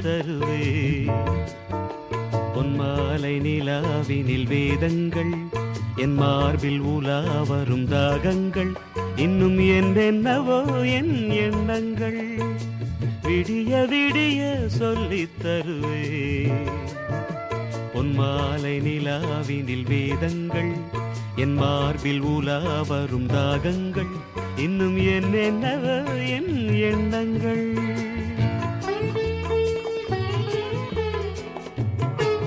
தருவே. பொன்மாலை நிலாவினில் வேதங்கள் என் மார்பில் உலா வரும் தாகங்கள் இன்னும் என்னென்னவோ என் எண்ணங்கள் விடிய விடிய சொல்லித் தருவே. பொன்மாலை நிலாவினில் வேதங்கள் என் மார்பில் உலா வரும் தாகங்கள் இன்னும் என்னென்னவோ என் எண்ணங்கள்.